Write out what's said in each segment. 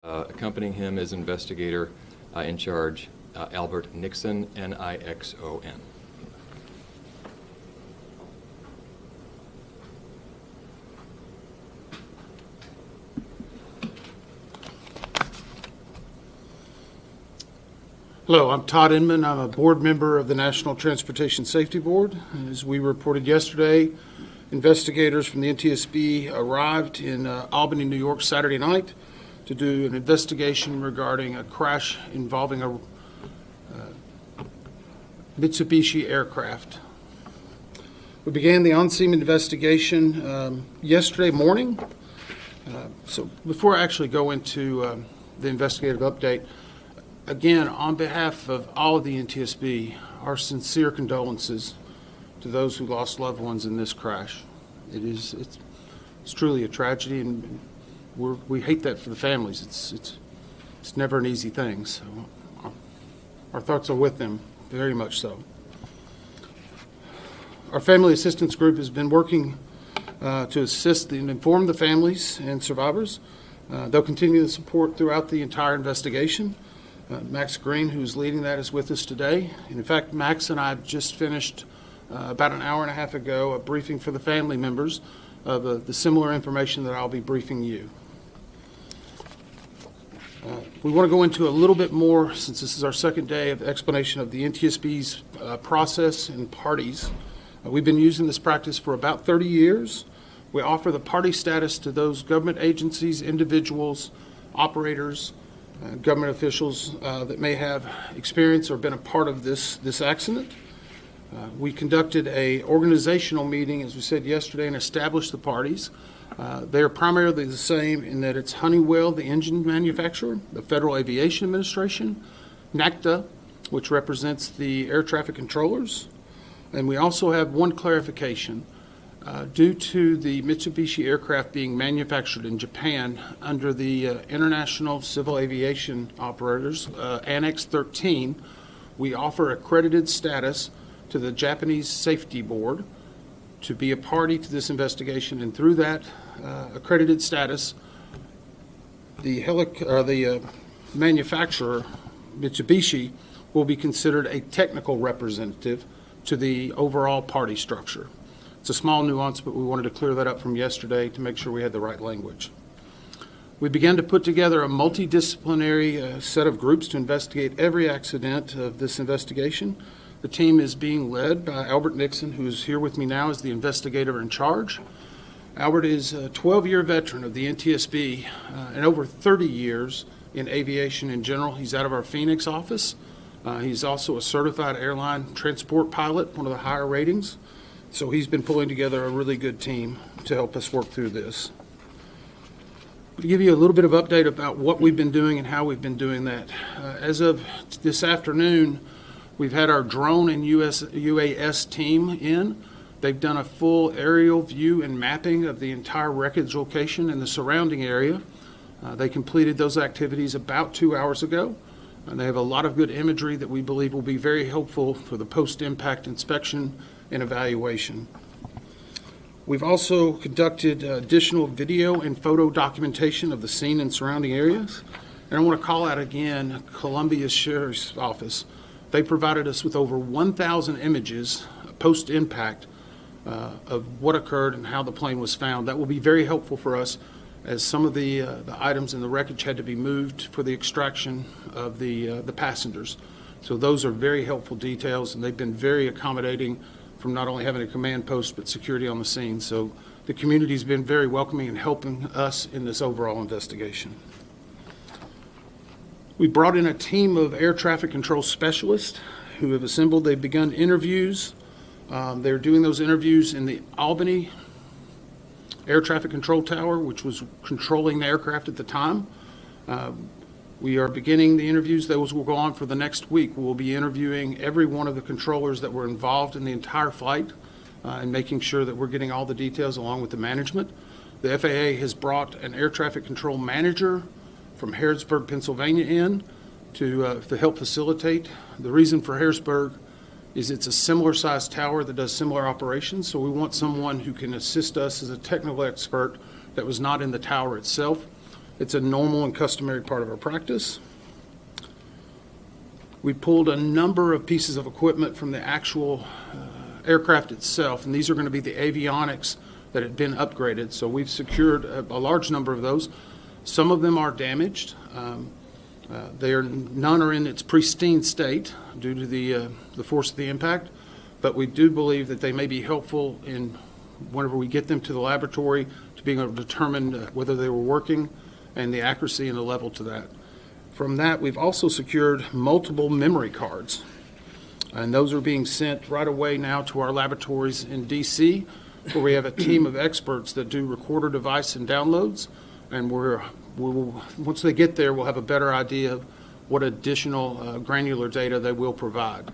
Accompanying him is investigator in charge Albert Nixon, Nixon. Hello, I'm Todd Inman. I'm a board member of the National Transportation Safety Board. As we reported yesterday, investigators from the NTSB arrived in Albany, New York Saturday night to do an investigation regarding a crash involving a Mitsubishi aircraft. We began the on-scene investigation yesterday morning. So before I actually go into the investigative update, again, on behalf of all of the NTSB, our sincere condolences to those who lost loved ones in this crash. It's truly a tragedy, and we hate that for the families. It's never an easy thing. So our thoughts are with them, very much so. Our family assistance group has been working to assist and inform the families and survivors. They'll continue the support throughout the entire investigation. Max Green, who's leading that, is with us today. And in fact, Max and I just finished about an hour and a half ago a briefing for the family members of the similar information that I'll be briefing you. We want to go into a little bit more, since this is our second day of explanation of the NTSB's process and parties. We've been using this practice for about 30 years. We offer the party status to those government agencies, individuals, operators, government officials that may have experience or been a part of this accident. We conducted an organizational meeting, as we said yesterday, and established the parties. They are primarily the same in that it's Honeywell, the engine manufacturer, the Federal Aviation Administration, NACTA, which represents the air traffic controllers, and we also have one clarification. Due to the Mitsubishi aircraft being manufactured in Japan under the International Civil Aviation Operators, Annex 13, we offer accredited status to the Japanese Safety Board to be a party to this investigation, and through that accredited status, the manufacturer, Mitsubishi, will be considered a technical representative to the overall party structure. It's a small nuance, but we wanted to clear that up from yesterday to make sure we had the right language. We began to put together a multidisciplinary set of groups to investigate every accident of this investigation. The team is being led by Albert Nixon, who is here with me now as the investigator in charge. Albert is a 12-year veteran of the NTSB and over 30 years in aviation in general. He's out of our Phoenix office. He's also a certified airline transport pilot, one of the higher ratings. So he's been pulling together a really good team to help us work through this. To give you a little bit of update about what we've been doing and how we've been doing that. As of this afternoon, we've had our drone and UAS team in. They've done a full aerial view and mapping of the entire wreckage location and the surrounding area. They completed those activities about 2 hours ago. And they have a lot of good imagery that we believe will be very helpful for the post-impact inspection and evaluation. We've also conducted additional video and photo documentation of the scene and surrounding areas. And I want to call out again Columbia Sheriff's Office. They provided us with over 1,000 images post-impact of what occurred and how the plane was found. That will be very helpful for us, as some of the items in the wreckage had to be moved for the extraction of the passengers. So those are very helpful details, and they've been very accommodating from not only having a command post but security on the scene. So the community's been very welcoming and helping us in this overall investigation. We brought in a team of air traffic control specialists who have assembled. They've begun interviews. They're doing those interviews in the Albany Air Traffic Control Tower, which was controlling the aircraft at the time. We are beginning the interviews. Those will go on for the next week. We'll be interviewing every one of the controllers that were involved in the entire flight and making sure that we're getting all the details along with the management. The FAA has brought an air traffic control manager from Harrisburg, Pennsylvania in to help facilitate. The reason for Harrisburg is it's a similar sized tower that does similar operations, so we want someone who can assist us as a technical expert that was not in the tower itself. It's a normal and customary part of our practice. We pulled a number of pieces of equipment from the actual aircraft itself, and these are going to be the avionics that had been upgraded. So we've secured a large number of those. Some of them are damaged. None are in its pristine state due to the force of the impact, but we do believe that they may be helpful in whenever we get them to the laboratory to being able to determine whether they were working and the accuracy and the level to that. From that, we've also secured multiple memory cards, and those are being sent right away now to our laboratories in DC, where we have a team of experts that do recorder device and downloads, and once they get there, we'll have a better idea of what additional granular data they will provide.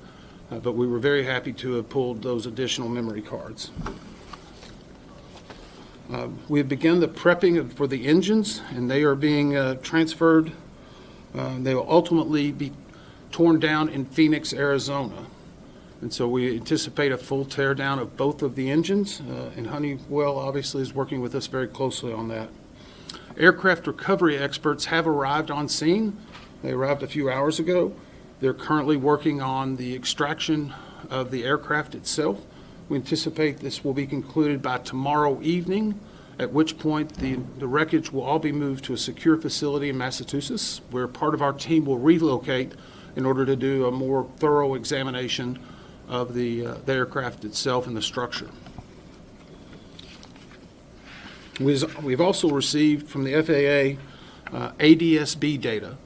But we were very happy to have pulled those additional memory cards. We have begun the prepping for the engines, and they are being transferred. They will ultimately be torn down in Phoenix, Arizona. And so we anticipate a full tear down of both of the engines, and Honeywell obviously is working with us very closely on that. Aircraft recovery experts have arrived on scene. They arrived a few hours ago. They're currently working on the extraction of the aircraft itself. We anticipate this will be concluded by tomorrow evening, at which point the wreckage will all be moved to a secure facility in Massachusetts, where part of our team will relocate in order to do a more thorough examination of the aircraft itself and the structure. We've also received from the FAA ADSB data.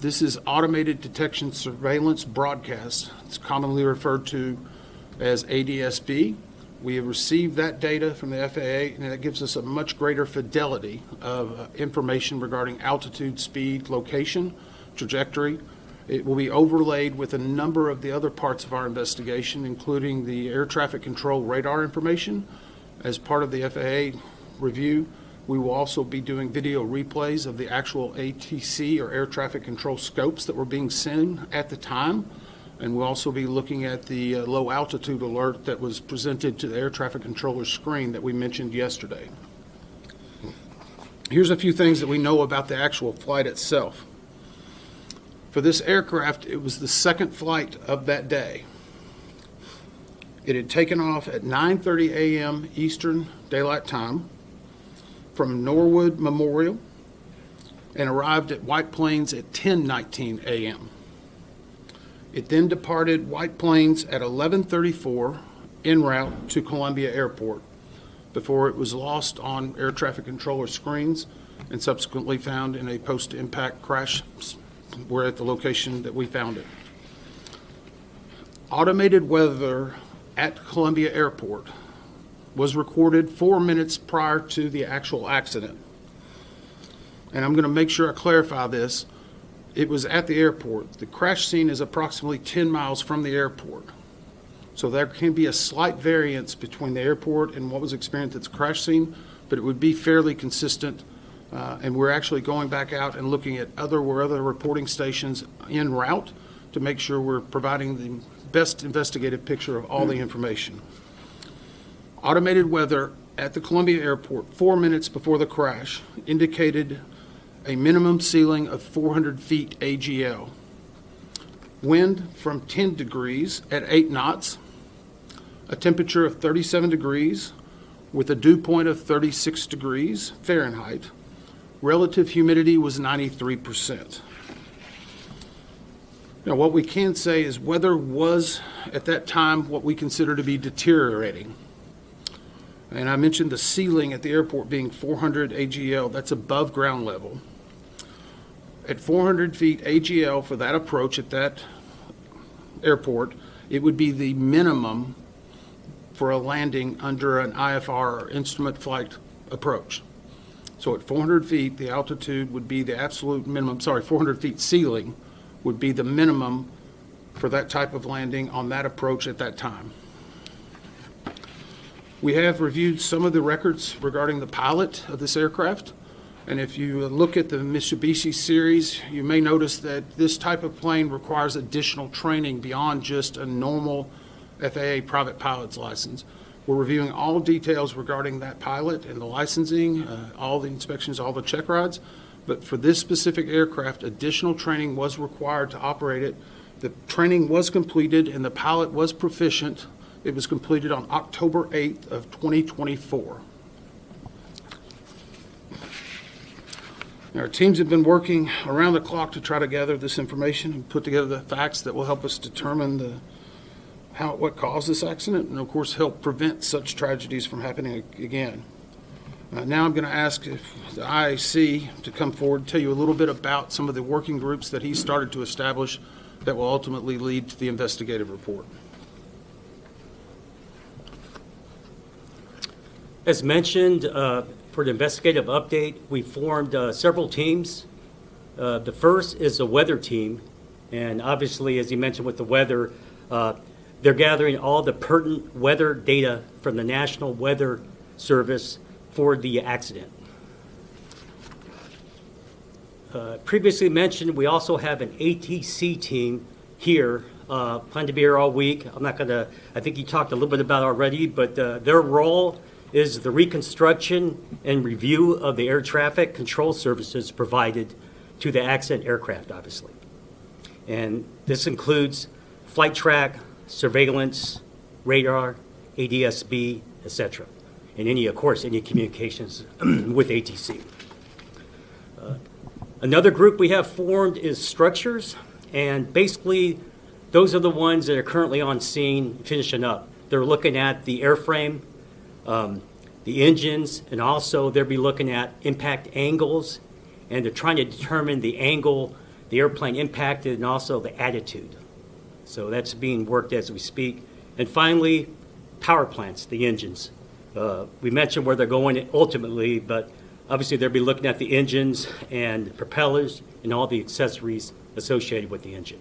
This is Automated Detection Surveillance Broadcast. It's commonly referred to as ADSB. We have received that data from the FAA, and that gives us a much greater fidelity of information regarding altitude, speed, location, trajectory. It will be overlaid with a number of the other parts of our investigation, including the air traffic control radar information. As part of the FAA review, we will also be doing video replays of the actual ATC, or air traffic control scopes, that were being seen at the time. And we'll also be looking at the low altitude alert that was presented to the air traffic controller screen that we mentioned yesterday. Here's a few things that we know about the actual flight itself. For this aircraft, it was the second flight of that day. It had taken off at 9:30 a.m. Eastern Daylight Time from Norwood Memorial and arrived at White Plains at 10:19 a.m. It then departed White Plains at 11:34 en route to Columbia Airport before it was lost on air traffic controller screens and subsequently found in a post-impact crash. We're at the location that we found it. Automated weather at Columbia Airport was recorded 4 minutes prior to the actual accident. And I'm going to make sure I clarify this. It was at the airport. The crash scene is approximately 10 miles from the airport. So there can be a slight variance between the airport and what was experienced at the crash scene, but it would be fairly consistent. And we're actually going back out and looking at other reporting stations en route to make sure we're providing the best investigative picture of all the information. Automated weather at the Columbia Airport 4 minutes before the crash indicated a minimum ceiling of 400 feet AGL. Wind from 10 degrees at 8 knots, a temperature of 37 degrees with a dew point of 36 degrees Fahrenheit. Relative humidity was 93%. Now, what we can say is weather was, at that time, what we consider to be deteriorating. And I mentioned the ceiling at the airport being 400 AGL. That's above ground level. At 400 feet AGL for that approach at that airport, it would be the minimum for a landing under an IFR, or instrument flight approach. So at 400 feet, the altitude would be the absolute minimum, 400 feet ceiling would be the minimum for that type of landing on that approach at that time. We have reviewed some of the records regarding the pilot of this aircraft. And if you look at the Mitsubishi series, you may notice that this type of plane requires additional training beyond just a normal FAA private pilot's license. We're reviewing all details regarding that pilot and the licensing, all the inspections, all the check rides. but for this specific aircraft, additional training was required to operate it. The training was completed and the pilot was proficient. It was completed on October 8th of 2024. Our teams have been working around the clock to try to gather this information and put together the facts that will help us determine what caused this accident and, of course, help prevent such tragedies from happening again. Now I'm going to ask the IAC to come forward and tell you a little bit about some of the working groups that he started to establish that will ultimately lead to the investigative report. As mentioned, for the investigative update, we formed several teams. The first is a weather team, and obviously, as you mentioned with the weather, they're gathering all the pertinent weather data from the National Weather Service for the accident. Previously mentioned, we also have an ATC team here, plan to be here all week. I think you talked a little bit about it already, but their role is the reconstruction and review of the air traffic control services provided to the accident aircraft, obviously. And this includes flight track, surveillance, radar, NTSB, etc. And any communications with ATC. Another group we have formed is structures, and basically those are the ones that are currently on scene finishing up. They're looking at the airframe, the engines, and also they'll be looking at impact angles, and they're trying to determine the angle the airplane impacted and also the attitude. So that's being worked as we speak. And finally, power plants, the engines. We mentioned where they're going ultimately, but obviously they'll be looking at the engines and propellers and all the accessories associated with the engine.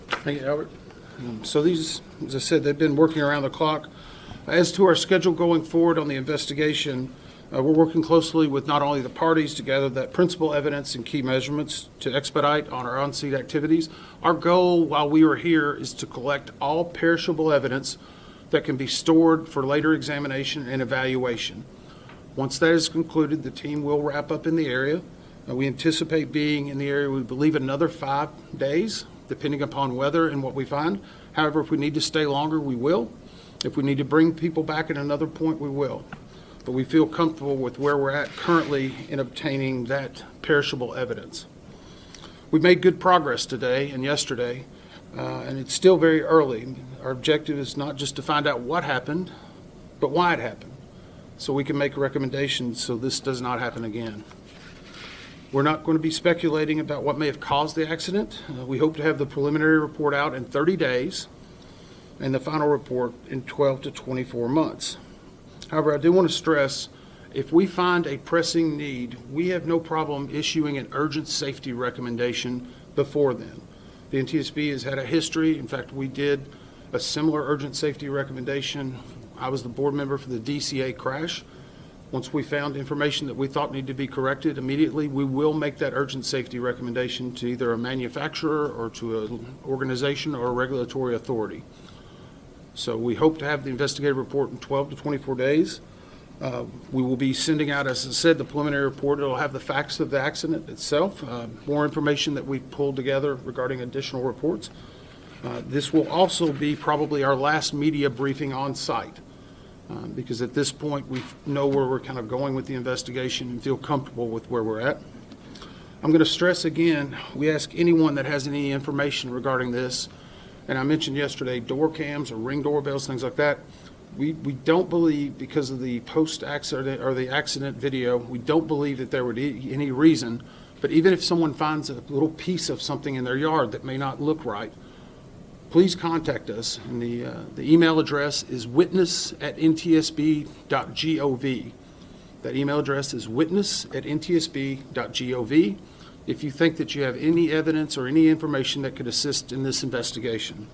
Thank you, Albert. So these, as I said, they've been working around the clock. As to our schedule going forward on the investigation, we're working closely with not only the parties to gather that principal evidence and key measurements to expedite on our on-scene activities. Our goal while we are here is to collect all perishable evidence that can be stored for later examination and evaluation. Once that is concluded, the team will wrap up in the area. We anticipate being in the area, we believe, another 5 days, depending upon weather and what we find. However, if we need to stay longer, we will. If we need to bring people back at another point, we will. But we feel comfortable with where we're at currently in obtaining that perishable evidence. We made good progress today and yesterday, and it's still very early. Our objective is not just to find out what happened, but why it happened, so we can make recommendations so this does not happen again. We're not going to be speculating about what may have caused the accident. We hope to have the preliminary report out in 30 days and the final report in 12 to 24 months. However, I do want to stress, if we find a pressing need, we have no problem issuing an urgent safety recommendation before then. The NTSB has had a history. In fact, we did a similar urgent safety recommendation. I was the board member for the DCA crash. Once we found information that we thought needed to be corrected immediately, we will make that urgent safety recommendation to either a manufacturer or to an organization or a regulatory authority. So we hope to have the investigative report in 12 to 24 days. We will be sending out, as I said, the preliminary report. It will have the facts of the accident itself, more information that we've pulled together regarding additional reports. This will also be probably our last media briefing on site. Because at this point we know where we're kind of going with the investigation and feel comfortable with where we're at. I'm going to stress again, we ask anyone that has any information regarding this, and I mentioned yesterday door cams or ring doorbells, things like that. We don't believe, because of the post-accident or the accident video, we don't believe that there would be any reason, but even if someone finds a little piece of something in their yard that may not look right, please contact us. And the email address is witness@ntsb.gov. That email address is witness@ntsb.gov if you think that you have any evidence or any information that could assist in this investigation.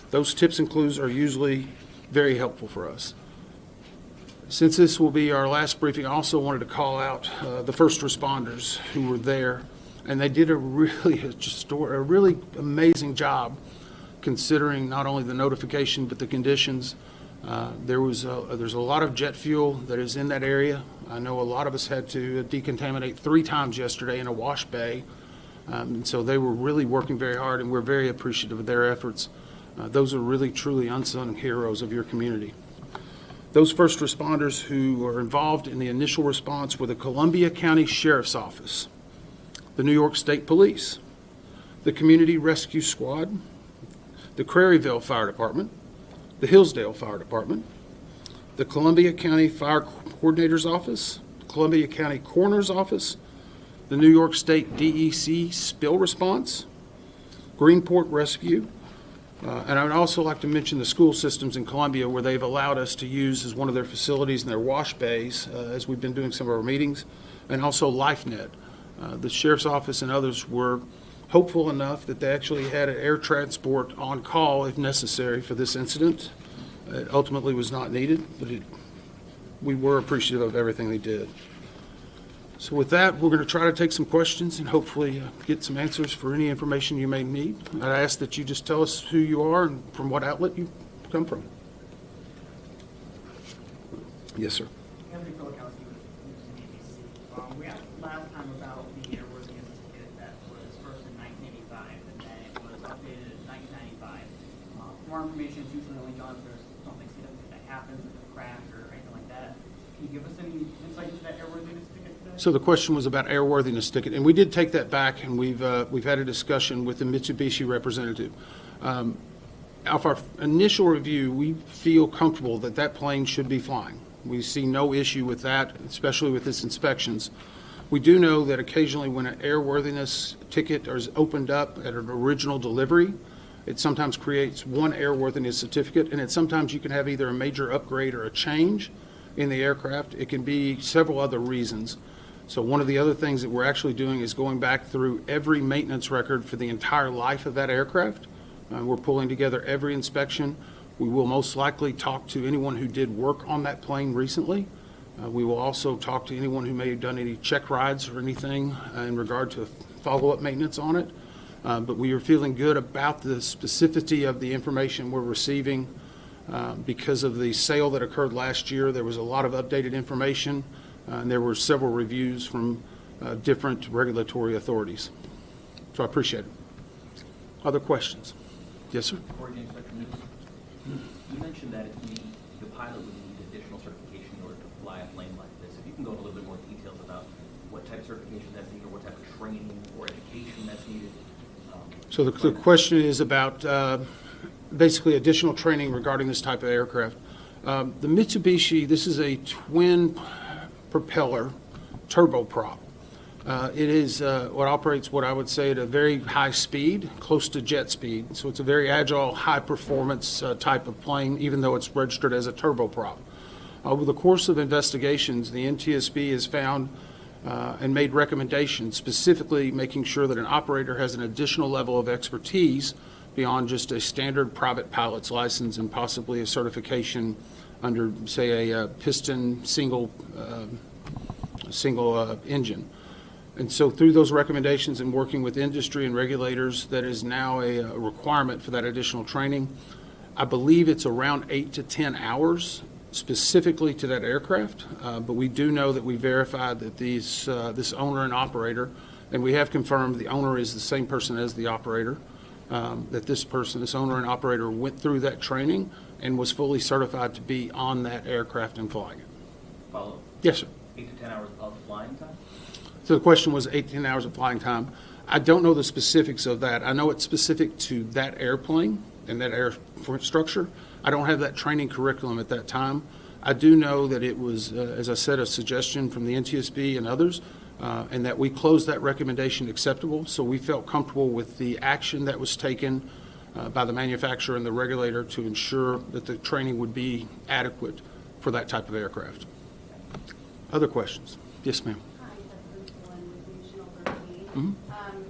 Those tips and clues are usually very helpful for us. Since this will be our last briefing, I also wanted to call out the first responders who were there, and they did a really amazing job considering not only the notification but the conditions. There's a lot of jet fuel that is in that area. I know a lot of us had to decontaminate 3 times yesterday in a wash bay. And so they were really working very hard, and we're very appreciative of their efforts. Those are really, truly unsung heroes of your community. Those first responders who were involved in the initial response were the Columbia County Sheriff's Office, the New York State Police, the Community Rescue Squad, the Craryville Fire Department, the Hillsdale Fire Department, the Columbia County Fire Coordinator's Office, Columbia County Coroner's Office, the New York State DEC Spill Response, Greenport Rescue, and I would also like to mention the school systems in Columbia, where they've allowed us to use as one of their facilities in their wash bays as we've been doing some of our meetings, and also LifeNet. The Sheriff's Office and others were hopeful enough that they actually had an air transport on call if necessary for this incident. It ultimately was not needed, but we were appreciative of everything they did. So with that, we're going to try to take some questions and hopefully get some answers for any information you may need. I'd ask that you just tell us who you are and from what outlet you come from. Yes, sir. Anthony Filikowski with NTSB. We asked last time about the airworthiness ticket that was first in 1985 and then it was updated in 1995. For more information, it's usually John, there's something significant that happens, a crash or anything like that. Can you give us any insight into that airworthiness ticket today? So the question was about airworthiness ticket, and we did take that back, and we've had a discussion with the Mitsubishi representative. Off our initial review, we feel comfortable that that plane should be flying. We see no issue with that, especially with its inspections. We do know that occasionally when an airworthiness ticket is opened up at an original delivery, it sometimes creates one airworthiness certificate, and sometimes you can have either a major upgrade or a change in the aircraft. It can be several other reasons. So one of the other things that we're actually doing is going back through every maintenance record for the entire life of that aircraft. We're pulling together every inspection. We will most likely talk to anyone who did work on that plane recently. We will also talk to anyone who may have done any check rides or anything in regard to follow-up maintenance on it. But we are feeling good about the specificity of the information we're receiving. Because of the sale that occurred last year, there was a lot of updated information, and there were several reviews from different regulatory authorities. So I appreciate it. Other questions? Yes, sir. You mentioned that the pilot would need additional certification in order to fly a plane like this. If you can go into a little bit more details about what type of certification that's needed, or what type of training or education that's needed. So the question is about basically additional training regarding this type of aircraft. The Mitsubishi, this is a twin propeller turboprop. It is what operates what I would say at a very high speed, close to jet speed. So it's a very agile, high performance type of plane, even though it's registered as a turboprop. Over the course of investigations, the NTSB has found and made recommendations, specifically making sure that an operator has an additional level of expertise beyond just a standard private pilot's license and possibly a certification under, say, a piston single engine. And so through those recommendations and working with industry and regulators, that is now a requirement for that additional training. I believe it's around 8 to 10 hours specifically to that aircraft, but we do know that we verified that this owner and operator, and we have confirmed the owner is the same person as the operator, that this owner and operator went through that training and was fully certified to be on that aircraft and flying it. Follow? Yes, sir. 8 to 10 hours of flying time? So the question was 8 to 10 hours of flying time. I don't know the specifics of that. I know it's specific to that airplane and that air structure. I don't have that training curriculum at that time. I do know that it was, as I said, a suggestion from the NTSB and others, and that we closed that recommendation acceptable. So we felt comfortable with the action that was taken by the manufacturer and the regulator to ensure that the training would be adequate for that type of aircraft. Other questions? Yes, ma'am.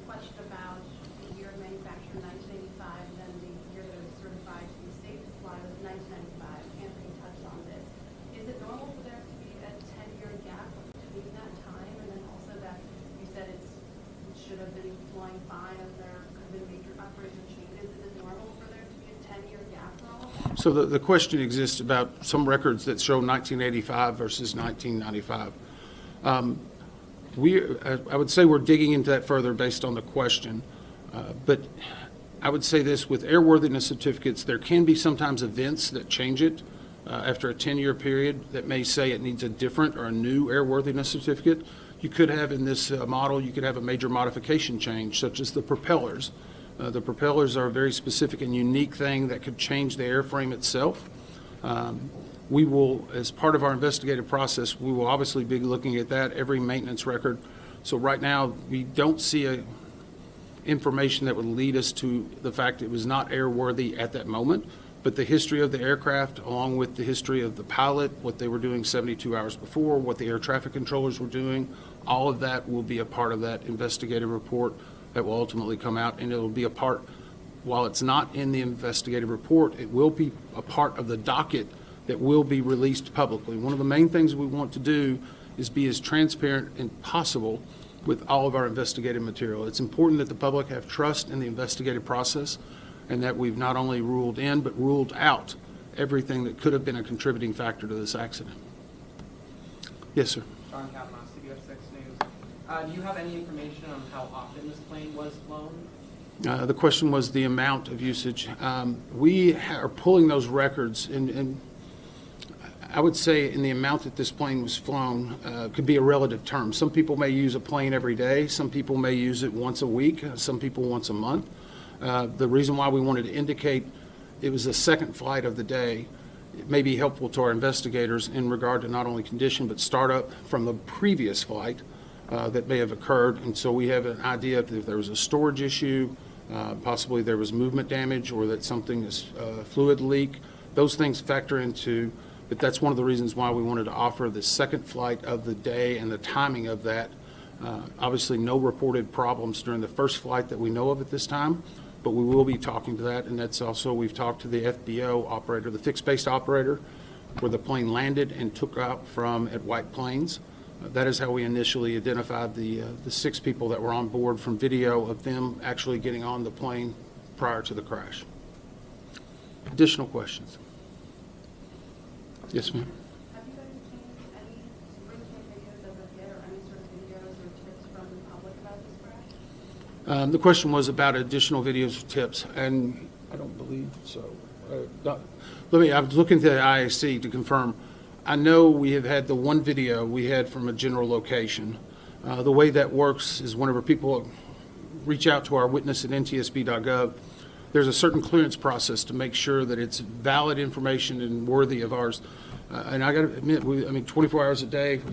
Question about the year of manufacture, 1985, and then the year that it was certified to be safe to fly was 1995. Anthony touched on this. Is it normal for there to be a 10-year gap between that time, and then also that you said it should have been flying fine if there could have been major upgrades and changes? Is it normal for there to be a 10-year gap for all of that? So the question exists about some records that show 1985 versus 1995. I would say we're digging into that further based on the question, but I would say this, with airworthiness certificates, there can be sometimes events that change it after a 10-year period that may say it needs a different or a new airworthiness certificate. You could have in this model, you could have a major modification change, such as the propellers. The propellers are a very specific and unique thing that could change the airframe itself. We will, as part of our investigative process, we will obviously be looking at that, every maintenance record. So right now, we don't see information that would lead us to the fact it was not airworthy at that moment, but the history of the aircraft, along with the history of the pilot, what they were doing 72 hours before, what the air traffic controllers were doing, all of that will be a part of that investigative report that will ultimately come out, and it will be a part, while it's not in the investigative report, it will be a part of the docket that will be released publicly. One of the main things we want to do is be as transparent as possible with all of our investigative material. It's important that the public have trust in the investigative process and that we've not only ruled in but ruled out everything that could have been a contributing factor to this accident. Yes, sir. John Kavanaugh, CBS 6 News. Do you have any information on how often this plane was flown? The question was the amount of usage. We are pulling those records, and I would say in the amount that this plane was flown could be a relative term. Some people may use a plane every day. Some people may use it once a week. Some people once a month. The reason why we wanted to indicate it was the second flight of the day, it may be helpful to our investigators in regard to not only condition but startup from the previous flight that may have occurred. And so we have an idea if there was a storage issue, possibly there was movement damage, or that something is fluid leak. Those things factor into, but that's one of the reasons why we wanted to offer the second flight of the day and the timing of that. Obviously, no reported problems during the first flight that we know of at this time, but we will be talking to that, and that's also, we've talked to the FBO operator, the fixed base operator, where the plane landed and took out from at White Plains. That is how we initially identified the 6 people that were on board from video of them actually getting on the plane prior to the crash. Additional questions? Yes, ma'am. Have you guys changed any spring cam videos as of yet, or any sort of videos or tips from the public about this crash? The question was about additional videos or tips, and I don't believe so. I was looking to the IAC to confirm. I know we have had the one video we had from a general location. The way that works is whenever people reach out to our witness at ntsb.gov, there's a certain clearance process to make sure that it's valid information and worthy of ours. And I got to admit, 24 hours a day. It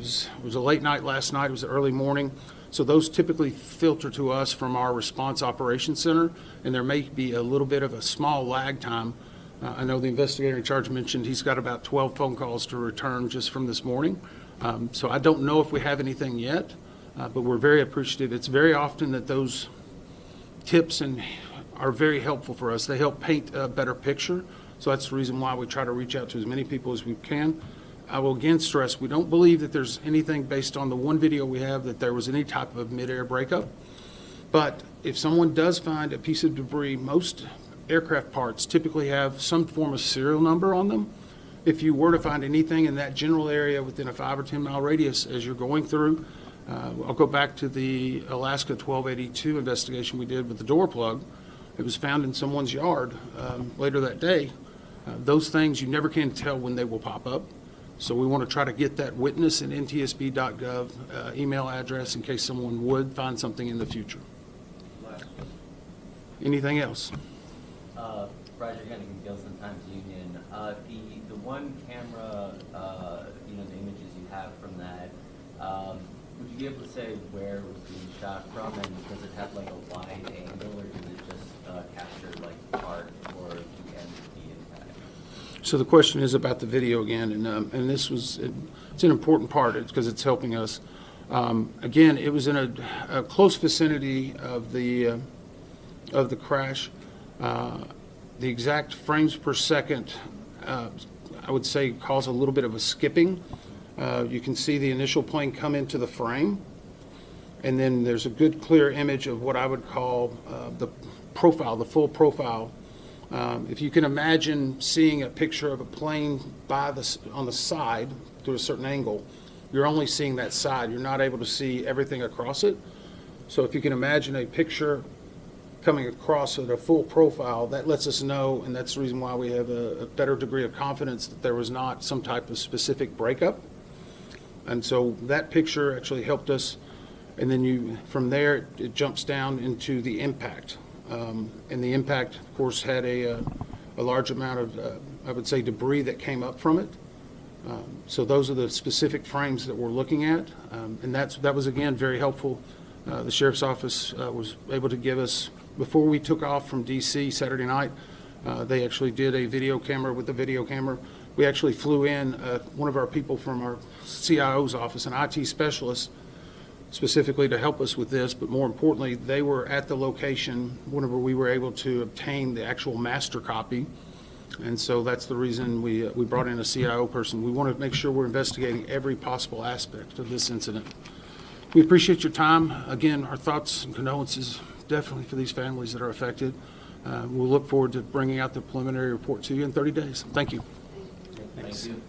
was a late night last night. It was early morning. So those typically filter to us from our response operations center, and there may be a little bit of a small lag time. I know the investigator in charge mentioned he's got about 12 phone calls to return just from this morning. So I don't know if we have anything yet, but we're very appreciative. It's very often that those tips are very helpful for us. They help paint a better picture. So that's the reason why we try to reach out to as many people as we can. I will again stress, we don't believe that there's anything based on the one video we have that there was any type of mid-air breakup. But if someone does find a piece of debris, most aircraft parts typically have some form of serial number on them. If you were to find anything in that general area within a 5 or 10 mile radius as you're going through, I'll go back to the Alaska 1282 investigation we did with the door plug. It was found in someone's yard later that day. Those things you never can tell when they will pop up. So we want to try to get that witness at ntsb.gov email address in case someone would find something in the future. Anything else? Roger Hennigan, Gilson Times Union. The one camera, the images you have from that, would you be able to say where it was being shot from, and does it have like a wide angle, or does it just capture like part or the end of the impact? So the question is about the video again, and this was, it's an important part because it's helping us. Again, it was in a close vicinity of the crash. The exact frames per second, I would say, cause a little bit of a skipping. You can see the initial plane come into the frame, and then there's a good clear image of what I would call the profile, the full profile. If you can imagine seeing a picture of a plane on the side through a certain angle, you're only seeing that side. You're not able to see everything across it. So if you can imagine a picture coming across at a full profile, that lets us know, and that's the reason why we have a better degree of confidence that there was not some type of specific breakup. And so that picture actually helped us. And then from there, it jumps down into the impact. And the impact, of course, had a large amount of, I would say, debris that came up from it. So those are the specific frames that we're looking at. And that was, again, very helpful. The Sheriff's Office was able to give us, before we took off from D.C. Saturday night, they actually did a video camera. With the video camera, we actually flew in one of our people from our CIO's office, an IT specialist, specifically to help us with this, but more importantly, they were at the location whenever we were able to obtain the actual master copy. And so that's the reason we brought in a CIO person. We want to make sure we're investigating every possible aspect of this incident. We appreciate your time. Again, our thoughts and condolences definitely for these families that are affected. We'll look forward to bringing out the preliminary report to you in 30 days. Thank you. Thank you.